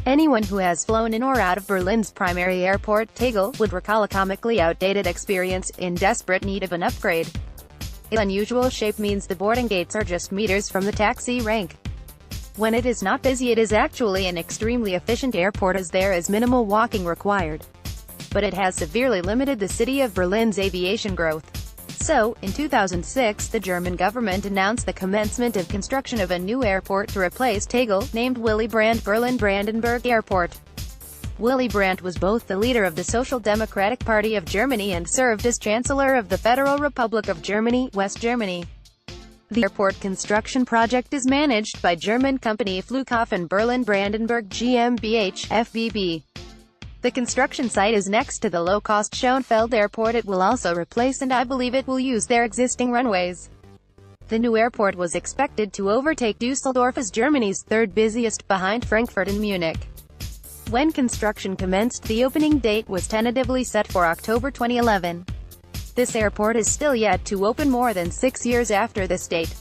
Anyone who has flown in or out of Berlin's primary airport, Tegel, would recall a comically outdated experience, in desperate need of an upgrade. Its unusual shape means the boarding gates are just meters from the taxi rank. When it is not busy, it is actually an extremely efficient airport as there is minimal walking required. But it has severely limited the city of Berlin's aviation growth. So, in 2006, the German government announced the commencement of construction of a new airport to replace Tegel, named Willy Brandt Berlin Brandenburg Airport. Willy Brandt was both the leader of the Social Democratic Party of Germany and served as Chancellor of the Federal Republic of Germany, West Germany. The airport construction project is managed by German company Flughafen Berlin Brandenburg GmbH, FBB. The construction site is next to the low-cost Schoenfeld Airport. It will also replace and I believe it will use their existing runways. The new airport was expected to overtake Düsseldorf as Germany's third busiest, behind Frankfurt and Munich. When construction commenced, the opening date was tentatively set for October 2011. This airport is still yet to open more than 6 years after this date.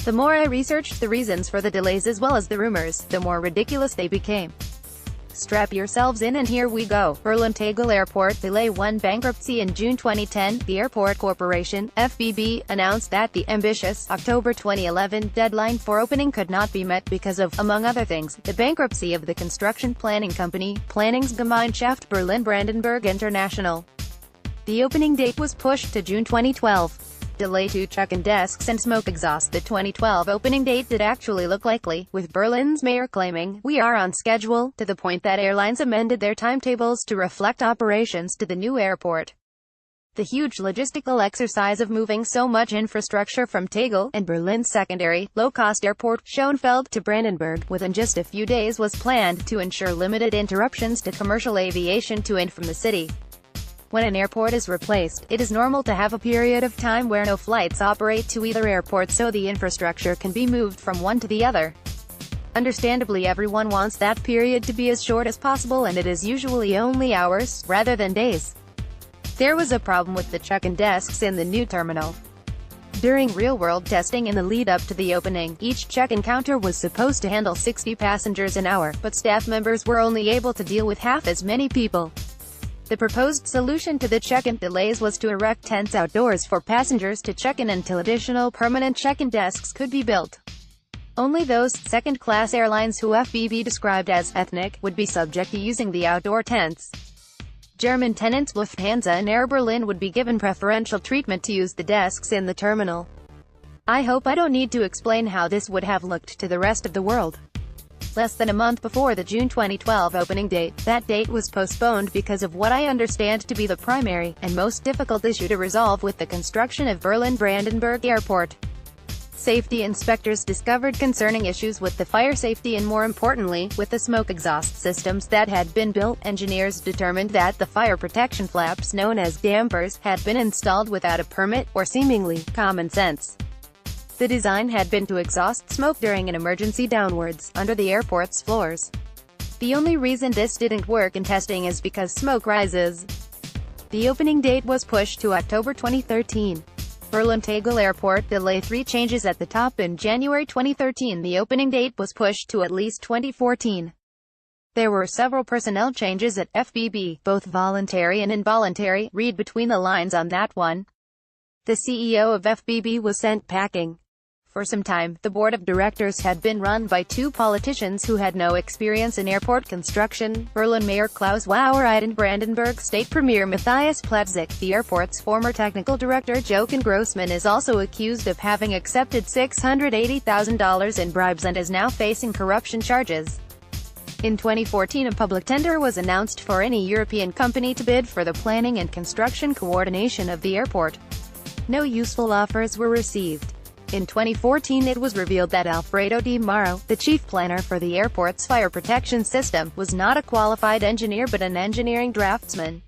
The more I researched the reasons for the delays as well as the rumors, the more ridiculous they became. Strap yourselves in and here we go. Berlin Tegel Airport delay won bankruptcy. In June 2010, the Airport Corporation, FBB, announced that the ambitious October 2011 deadline for opening could not be met because of, among other things, the bankruptcy of the construction planning company, Planungsgemeinschaft Berlin Brandenburg International. The opening date was pushed to June 2012. Delay to check-in desks and smoke exhaust. The 2012 opening date did actually look likely, with Berlin's mayor claiming, "We are on schedule," to the point that airlines amended their timetables to reflect operations to the new airport. The huge logistical exercise of moving so much infrastructure from Tegel, and Berlin's secondary, low-cost airport, Schoenfeld, to Brandenburg, within just a few days was planned to ensure limited interruptions to commercial aviation to and from the city. When an airport is replaced, it is normal to have a period of time where no flights operate to either airport so the infrastructure can be moved from one to the other. Understandably, everyone wants that period to be as short as possible, and it is usually only hours, rather than days. There was a problem with the check-in desks in the new terminal. During real-world testing in the lead-up to the opening, each check-in counter was supposed to handle 60 passengers an hour, but staff members were only able to deal with half as many people. The proposed solution to the check-in delays was to erect tents outdoors for passengers to check in until additional permanent check-in desks could be built. Only those second-class airlines who FBB described as ethnic would be subject to using the outdoor tents. German tenants Lufthansa and Air Berlin would be given preferential treatment to use the desks in the terminal. I hope I don't need to explain how this would have looked to the rest of the world. Less than a month before the June 2012 opening date, that date was postponed because of what I understand to be the primary, and most difficult issue to resolve with the construction of Berlin Brandenburg Airport. Safety inspectors discovered concerning issues with the fire safety and, more importantly, with the smoke exhaust systems that had been built. Engineers determined that the fire protection flaps, known as dampers, had been installed without a permit, or seemingly common sense. The design had been to exhaust smoke during an emergency downwards, under the airport's floors. The only reason this didn't work in testing is because smoke rises. The opening date was pushed to October 2013. Berlin Tegel Airport delay 3 changes at the top. In January 2013, the opening date was pushed to at least 2014. There were several personnel changes at FBB, both voluntary and involuntary. Read between the lines on that one. The CEO of FBB was sent packing. For some time, the board of directors had been run by 2 politicians who had no experience in airport construction, Berlin Mayor Klaus Wowereit and Brandenburg State Premier Matthias Platzek. The airport's former technical director Jochen Grossman is also accused of having accepted $680,000 in bribes and is now facing corruption charges. In 2014, a public tender was announced for any European company to bid for the planning and construction coordination of the airport. No useful offers were received. In 2014, it was revealed that Alfredo Di Mauro, the chief planner for the airport's fire protection system, was not a qualified engineer but an engineering draftsman.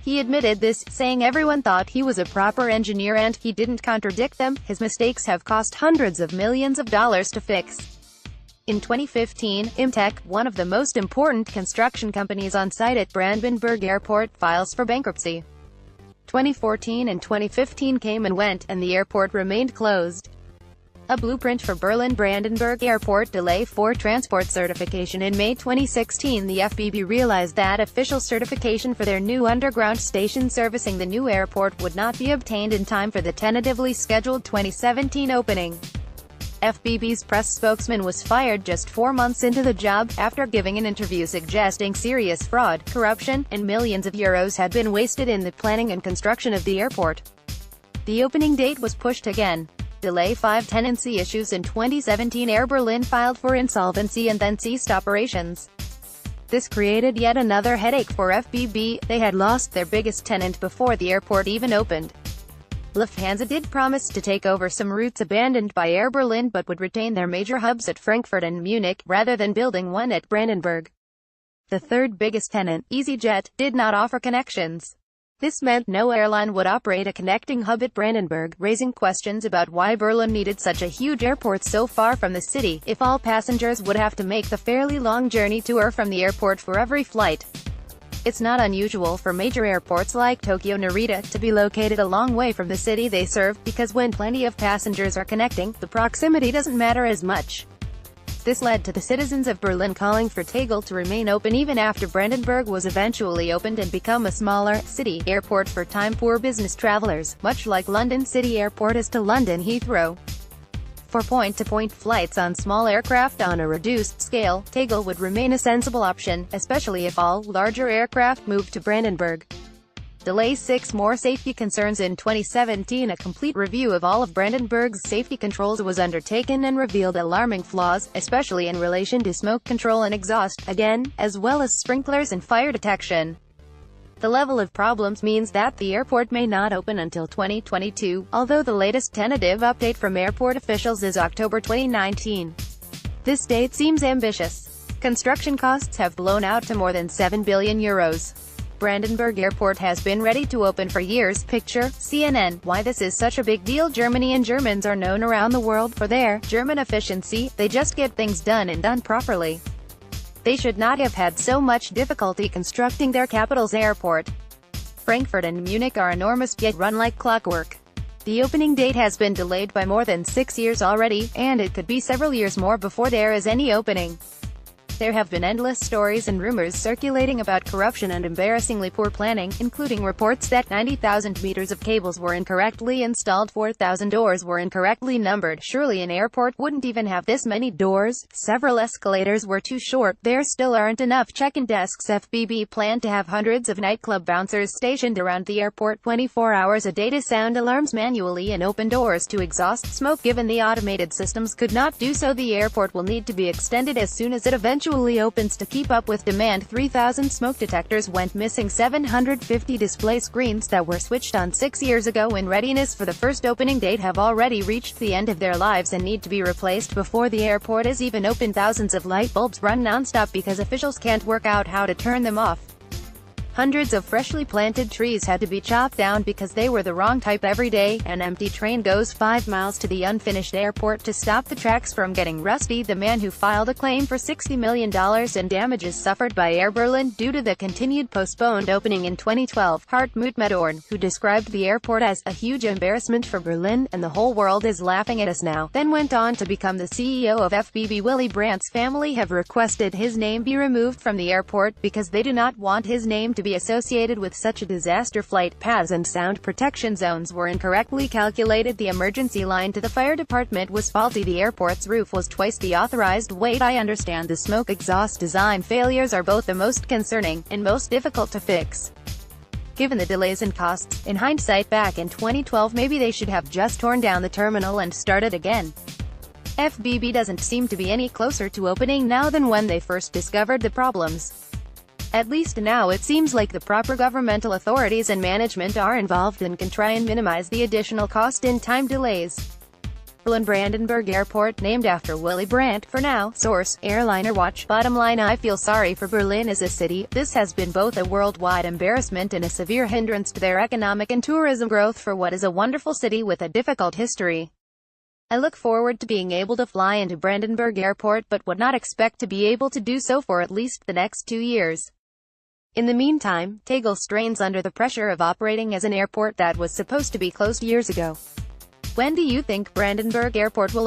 He admitted this, saying everyone thought he was a proper engineer and he didn't contradict them. His mistakes have cost hundreds of millions of dollars to fix. In 2015, Imtech, one of the most important construction companies on site at Brandenburg Airport, files for bankruptcy. 2014 and 2015 came and went, and the airport remained closed. A blueprint for Berlin-Brandenburg Airport delay for transport certification. In May 2016, the FBB realized that official certification for their new underground station servicing the new airport would not be obtained in time for the tentatively scheduled 2017 opening. FBB's press spokesman was fired just 4 months into the job, after giving an interview suggesting serious fraud, corruption, and millions of euros had been wasted in the planning and construction of the airport. The opening date was pushed again. Delay 5 tenancy issues. In 2017, Air Berlin filed for insolvency and then ceased operations. This created yet another headache for FBB. They had lost their biggest tenant before the airport even opened. Lufthansa did promise to take over some routes abandoned by Air Berlin but would retain their major hubs at Frankfurt and Munich, rather than building one at Brandenburg. The third biggest tenant, EasyJet, did not offer connections. This meant no airline would operate a connecting hub at Brandenburg, raising questions about why Berlin needed such a huge airport so far from the city, if all passengers would have to make the fairly long journey to or from the airport for every flight. It's not unusual for major airports like Tokyo Narita to be located a long way from the city they serve, because when plenty of passengers are connecting, the proximity doesn't matter as much. This led to the citizens of Berlin calling for Tegel to remain open even after Brandenburg was eventually opened and become a smaller, city airport for time-poor business travelers, much like London City Airport is to London Heathrow. For point-to-point flights on small aircraft on a reduced scale, Tegel would remain a sensible option, especially if all larger aircraft moved to Brandenburg. Delay 6 more safety concerns. In 2017, a complete review of all of Brandenburg's safety controls was undertaken and revealed alarming flaws, especially in relation to smoke control and exhaust, again, as well as sprinklers and fire detection. The level of problems means that the airport may not open until 2022, although the latest tentative update from airport officials is October 2019. This date seems ambitious. Construction costs have blown out to more than 7 billion euros. Brandenburg Airport has been ready to open for years. Picture, CNN. Why this is such a big deal. Germany and Germans are known around the world for their German efficiency. They just get things done and done properly. They should not have had so much difficulty constructing their capital's airport. Frankfurt and Munich are enormous, yet run like clockwork. The opening date has been delayed by more than 6 years already, and it could be several years more before there is any opening. There have been endless stories and rumors circulating about corruption and embarrassingly poor planning, including reports that 90,000 meters of cables were incorrectly installed, 4,000 doors were incorrectly numbered. Surely an airport wouldn't even have this many doors. Several escalators were too short. There still aren't enough check-in desks. FBB planned to have hundreds of nightclub bouncers stationed around the airport 24 hours a day to sound alarms manually and open doors to exhaust smoke. Given the automated systems could not do so, the airport will need to be extended as soon as it eventually opens to keep up with demand. 3,000 smoke detectors went missing. 750 display screens that were switched on 6 years ago in readiness for the first opening date have already reached the end of their lives and need to be replaced before the airport is even open. Thousands of light bulbs run non-stop because officials can't work out how to turn them off. Hundreds of freshly planted trees had to be chopped down because they were the wrong type. Every day, an empty train goes 5 miles to the unfinished airport to stop the tracks from getting rusty. The man who filed a claim for $60 million in damages suffered by Air Berlin due to the continued postponed opening in 2012, Hartmut Medorn, who described the airport as a huge embarrassment for Berlin, and the whole world is laughing at us now, then went on to become the CEO of FBB. Willy Brandt's family have requested his name be removed from the airport because they do not want his name to be associated with such a disaster. Flight paths and sound protection zones were incorrectly calculated. The emergency line to the fire department was faulty. The airport's roof was twice the authorized weight. I understand the smoke exhaust design failures are both the most concerning and most difficult to fix. Given the delays and costs, in hindsight back in 2012 maybe they should have just torn down the terminal and started again. FBB doesn't seem to be any closer to opening now than when they first discovered the problems. At least now it seems like the proper governmental authorities and management are involved and can try and minimize the additional cost in time delays. Berlin-Brandenburg Airport, named after Willy Brandt, for now. Source, Airliner Watch. Bottom line, I feel sorry for Berlin as a city. This has been both a worldwide embarrassment and a severe hindrance to their economic and tourism growth for what is a wonderful city with a difficult history. I look forward to being able to fly into Brandenburg Airport, but would not expect to be able to do so for at least the next 2 years. In the meantime, Tegel strains under the pressure of operating as an airport that was supposed to be closed years ago. When do you think Brandenburg Airport will